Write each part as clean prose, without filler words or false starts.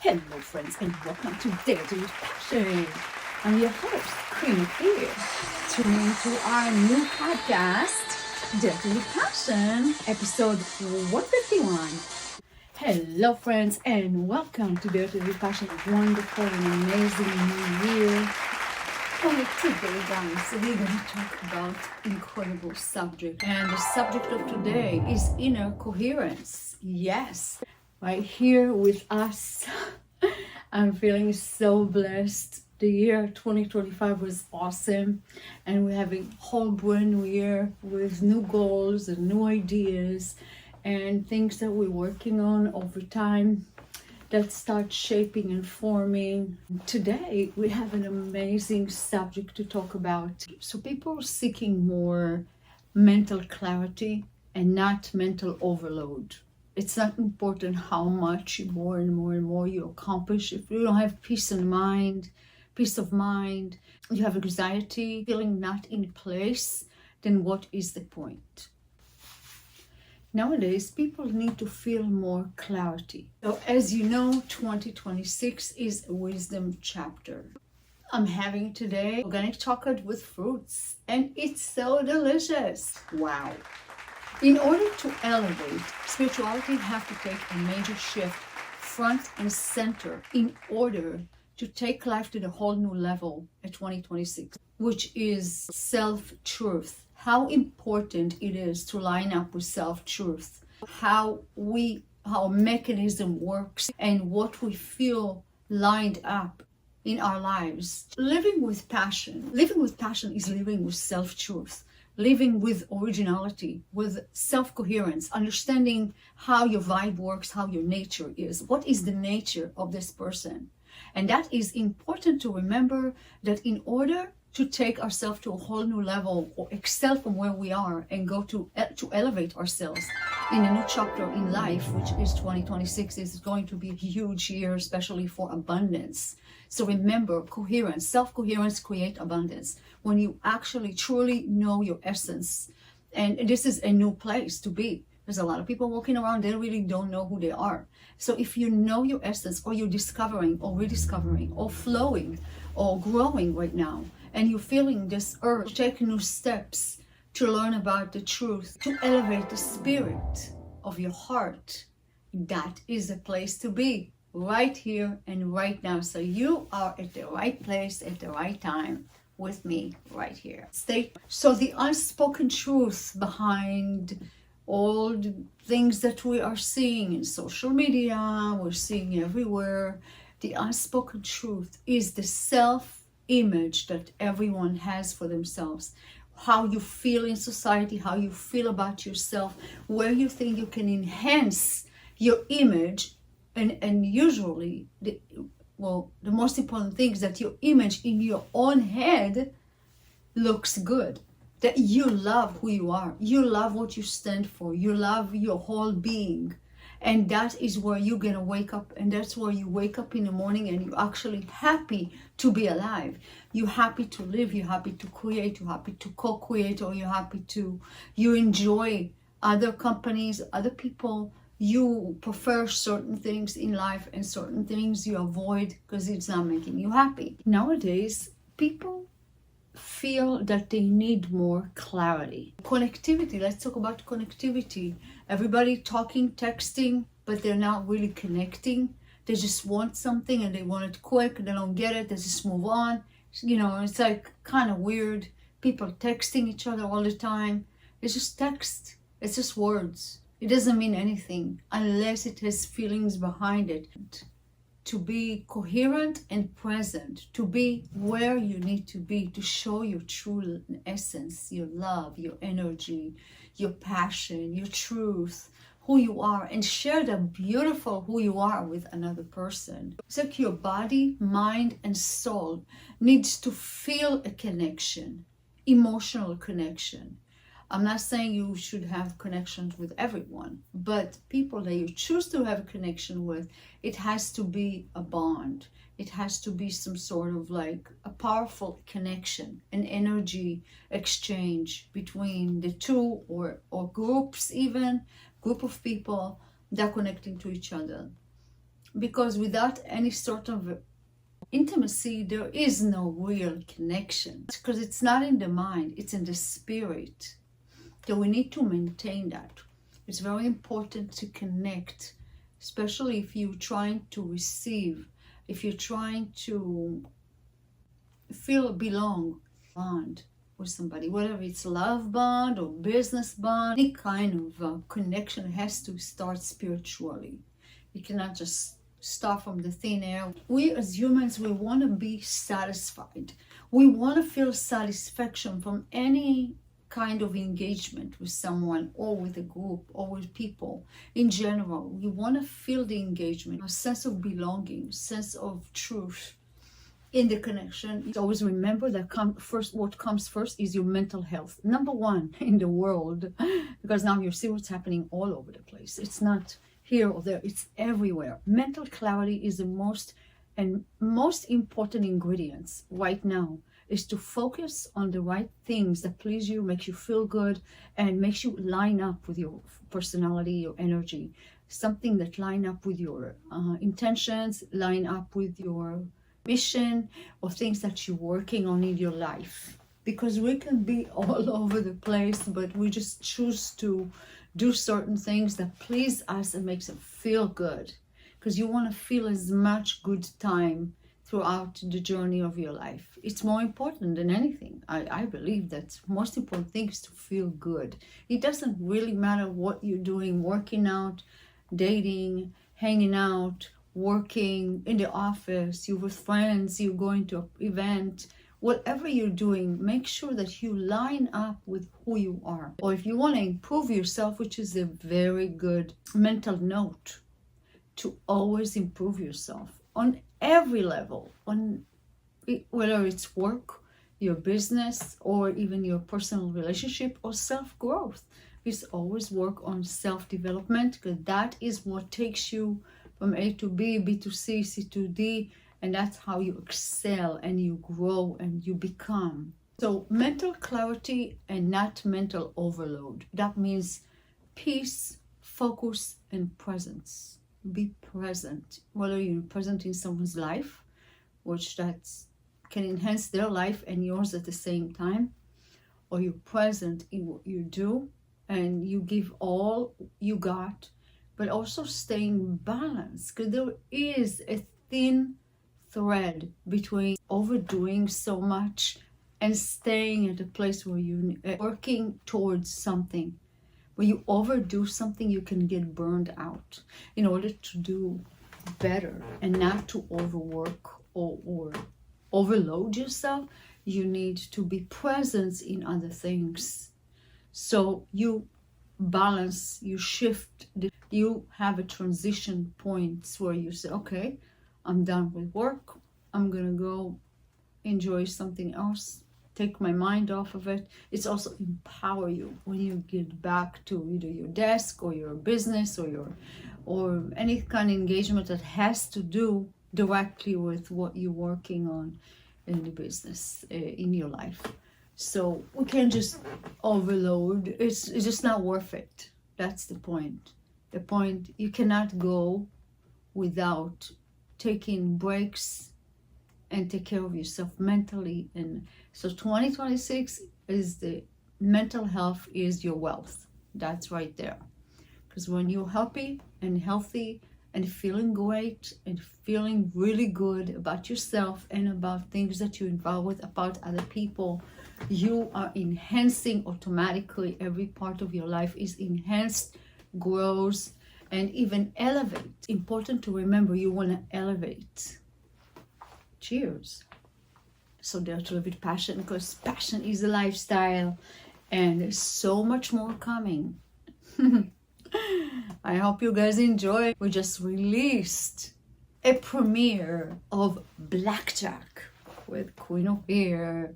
Hello friends and welcome to Dare to Live Passion. I'm your host, Queen Ofir. Tune into our new podcast, Dare to Live Passion, episode 151. Hello friends and welcome to Dare to Live Passion. Wonderful and amazing new year. Well, today guys, we're going to talk about incredible subject. And the subject of today is inner coherence. Yes. Right here with us. I'm feeling so blessed. The year 2025 was awesome, and we're having a whole brand new year with new goals and new ideas and things that we're working on over time that start shaping and forming. Today we have an amazing subject to talk about. So people are seeking more mental clarity and not mental overload. It's not important how much more and more you accomplish. If you don't have peace of mind, you have anxiety, feeling not in place, then what is the point? Nowadays, people need to feel more clarity. So as you know, 2026 is a wisdom chapter. I'm having today organic chocolate with fruits, and it's so delicious. Wow. In order to elevate, spirituality have to take a major shift front and center in order to take life to the whole new level at 2026, which is self-truth. How important it is to line up with self-truth, how mechanism works and what we feel lined up in our lives. Living with passion is living with self-truth. Living with originality, with self-coherence, understanding how your vibe works, how your nature is. What is the nature of this person? And that is important to remember, that in order to take ourselves to a whole new level or excel from where we are and go to elevate ourselves in a new chapter in life, which is 2026, is going to be a huge year, especially for abundance. So remember, coherence, self-coherence create abundance. When you actually truly know your essence, and this is a new place to be. There's a lot of people walking around, they really don't know who they are. So if you know your essence, or you're discovering or rediscovering or flowing or growing right now, and you're feeling this urge to take new steps to learn about the truth, to elevate the spirit of your heart, that is the place to be, right here and right now. So you are at the right place at the right time with me right here. So the unspoken truth behind all the things that we are seeing in social media, we're seeing everywhere, the unspoken truth is the self-image that everyone has for themselves. How you feel in society, how you feel about yourself, where you think you can enhance your image, and usually the most important thing is that your image in your own head looks good, that you love who you are, you love what you stand for, you love your whole being. And that is where you're gonna wake up, and that's where you wake up in the morning and you're actually happy to be alive. You're happy to live, you're happy to create, you're happy to co-create, or you enjoy other companies, other people. You prefer certain things in life and certain things you avoid because it's not making you happy. Nowadays, people feel that they need more clarity. Connectivity, let's talk about connectivity. Everybody talking, texting, but they're not really connecting. They just want something and they want it quick. They don't get it, they just move on. You know, it's like kind of weird. People texting each other all the time. It's just text, it's just words. It doesn't mean anything unless it has feelings behind it. To be coherent and present, to be where you need to be, to show your true essence, your love, your energy, your passion, your truth, who you are, and share the beautiful who you are with another person. It's like your body, mind, and soul needs to feel a connection, emotional connection. I'm not saying you should have connections with everyone, but people that you choose to have a connection with, it has to be a bond. It has to be some sort of like a powerful connection, an energy exchange between the two, or groups, even group of people that are connecting to each other. because without any sort of intimacy, there is no real connection, because it's not in the mind, it's in the spirit. So we need to maintain that. It's very important to connect, especially if you're trying to receive, if you're trying to feel belong, bond with somebody, whether it's love bond or business bond, any kind of connection has to start spiritually. You cannot just start from the thin air. We as humans, we want to be satisfied. We want to feel satisfaction from any kind of engagement with someone or with a group or with people in general. We want to feel the engagement, a sense of belonging, sense of truth in the connection. Always remember that what comes first is your mental health. Number one in the world, because now you see what's happening all over the place. It's not here or there, it's everywhere. Mental clarity is the most important ingredients right now, is to focus on the right things that please you, makes you feel good, and makes you line up with your personality, your energy. Something that line up with your intentions, line up with your mission, or things that you're working on in your life. Because we can be all over the place, but we just choose to do certain things that please us and makes us feel good. Because you want to feel as much good time throughout the journey of your life. It's more important than anything. I believe that most important thing is to feel good. It doesn't really matter what you're doing, working out, dating, hanging out, working in the office, you're with friends, you're going to an event, whatever you're doing, make sure that you line up with who you are. Or if you want to improve yourself, which is a very good mental note, to always improve yourself on every level, on whether it's work, your business, or even your personal relationship or self-growth. Please always work on self-development, because that is what takes you from A to B, B to C, C to D, and that's how you excel and you grow and you become. So mental clarity and not mental overload. That means peace, focus, and presence. Be present, whether you're present in someone's life, which that can enhance their life and yours at the same time, or you're present in what you do and you give all you got, but also staying balanced, because there is a thin thread between overdoing so much and staying at a place where you're working towards something. When you overdo something, you can get burned out. In order to do better and not to overwork or overload yourself, you need to be present in other things. So you balance, you shift, you have a transition point where you say, okay, I'm done with work, I'm gonna go enjoy something else, take my mind off of it. It's also empower you when you get back to either your desk or your business or any kind of engagement that has to do directly with what you're working on in the business, in your life. So we can't just overload. It's just not worth it. That's the point. The point, you cannot go without taking breaks and take care of yourself mentally. And so 2026 is the mental health is your wealth. That's right there. Because when you're happy and healthy and feeling great and feeling really good about yourself and about things that you're involved with, about other people, you are enhancing automatically. Every part of your life is enhanced, grows, and even elevate. Important to remember, you want to elevate. Cheers. So dare to live with passion, because passion is a lifestyle and there's so much more coming. I hope you guys enjoy. We just released a premiere of Blackjack with Queen Ofir.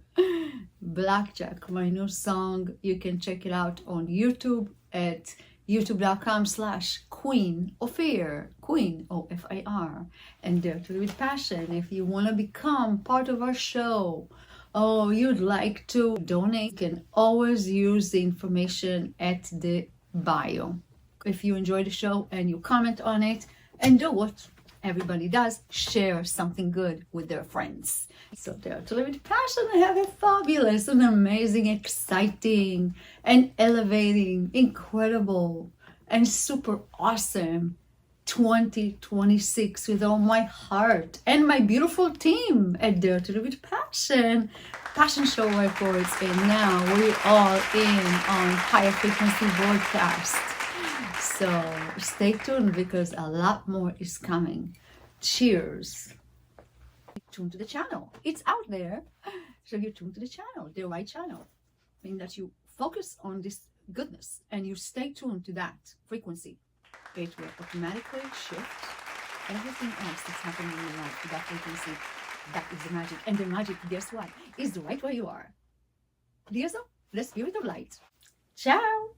Blackjack, my new song. You can check it out on YouTube at youtube.com/Queen Ofir, Queen Ofir, and Dare to Live with Passion. If you want to become part of our show, or you'd like to donate, you can always use the information at the bio. If you enjoy the show and you comment on it, and do it, everybody does, share something good with their friends. So Dare to Live with Passion, have a fabulous and amazing, exciting and elevating, incredible and super awesome 2026 with all my heart and my beautiful team at Dare to Live with Passion Show Records. And now we are in on higher frequency broadcast. So stay tuned because a lot more is coming. Cheers. Tune to the channel. It's out there. So you tune to the channel, the right channel. I mean that you focus on this goodness and you stay tuned to that frequency. It will automatically shift everything else that's happening in your life to that frequency. That is the magic. And the magic, guess what? Is right where you are. There's the spirit of light. Ciao.